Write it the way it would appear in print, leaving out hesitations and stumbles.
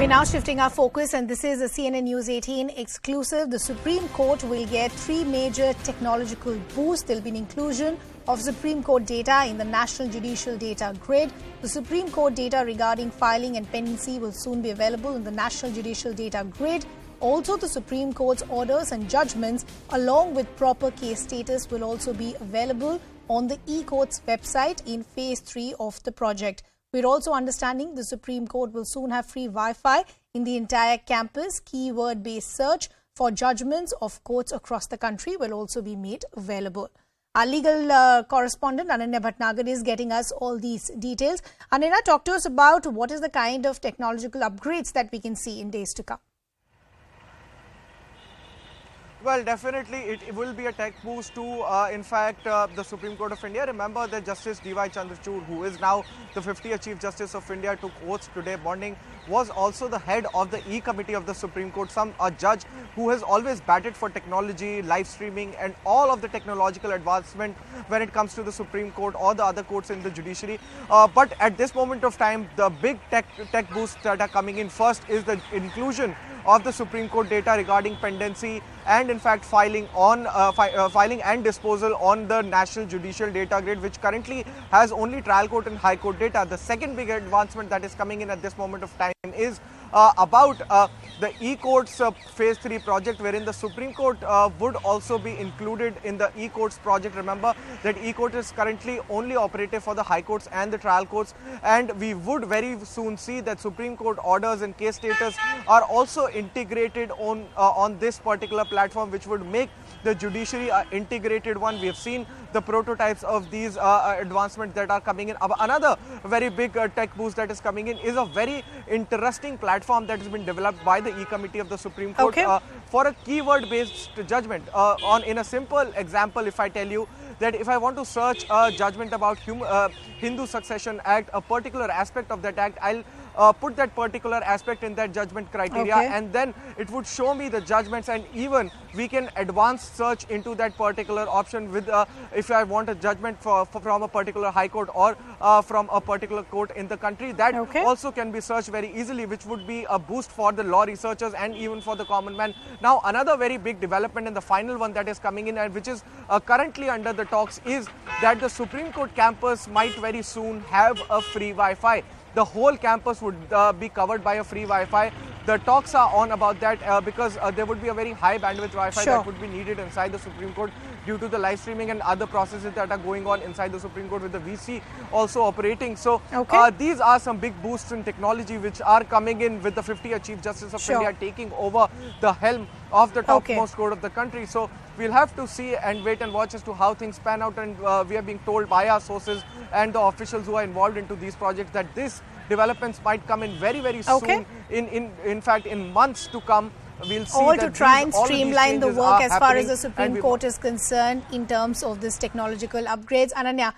We're now shifting our focus, and this is a CNN News 18 exclusive. The Supreme Court will get 3 major technological boosts. There will be an inclusion of Supreme Court data in the National Judicial Data Grid. The Supreme Court data regarding filing and pendency will soon be available in the National Judicial Data Grid. Also, the Supreme Court's orders and judgments, along with proper case status, will also be available on the e-Court's website in Phase 3 of the project. We're also understanding the Supreme Court will soon have free Wi-Fi in the entire campus. Keyword-based search for judgments of courts across the country will also be made available. Our legal correspondent Ananya Bhatnagar is getting us all these details. Ananya, talk to us about what is the kind of technological upgrades that we can see in days to come. Well, definitely it will be a tech boost to, in fact, the Supreme Court of India. Remember that Justice D.Y. Chandrachud, who is now the 50th Chief Justice of India, took oaths today morning, was also the head of the E-Committee of the Supreme Court, a judge who has always batted for technology, live streaming and all of the technological advancement when it comes to the Supreme Court or the other courts in the judiciary. But at this moment of time, the big tech boosts that are coming in first is the inclusion of the Supreme Court data regarding pendency and in fact filing and disposal on the National Judicial Data Grid, which currently has only trial court and high court data. The second big advancement that is coming in at this moment of time is about the e-Courts Phase 3 project, wherein the Supreme Court would also be included in the e-Courts project. Remember that e-Court is currently only operative for the high courts and the trial courts, and we would very soon see that Supreme Court orders and case status are also integrated on this particular platform, which would make the judiciary an integrated one. We have seen the prototypes of these advancements that are coming in. Another very big tech boost that is coming in is a very interesting platform that has been developed by the E-Committee of the Supreme Court for a keyword-based judgment. In a simple example, if I tell you that if I want to search a judgment about Hindu Succession Act, a particular aspect of that act, I'll put that particular aspect in that judgment criteria, and then it would show me the judgments, and even we can advance search into that particular option with if I want a judgment from a particular high court or from a particular court in the country, that also can be searched very easily, which would be a boost for the law researchers and even for the common man. Now, another very big development, and the final one that is coming in and which is currently under the talks, is that the Supreme Court campus might very soon have a free Wi-Fi. The whole campus would be covered by a free Wi-Fi. The talks are on about that because there would be a very high bandwidth Wi-Fi that would be needed inside the Supreme Court due to the live streaming and other processes that are going on inside the Supreme Court with the VC also operating. So these are some big boosts in technology which are coming in with the 50th Chief Justice of India taking over the helm of the topmost court of the country. So we'll have to see and wait and watch as to how things pan out, and we are being told by our sources and the officials who are involved into these projects that these developments might come in very, very soon. In fact, in months to come, we'll see all to try and streamline the work as far as the Supreme Court is concerned in terms of this technological upgrades. Ananya,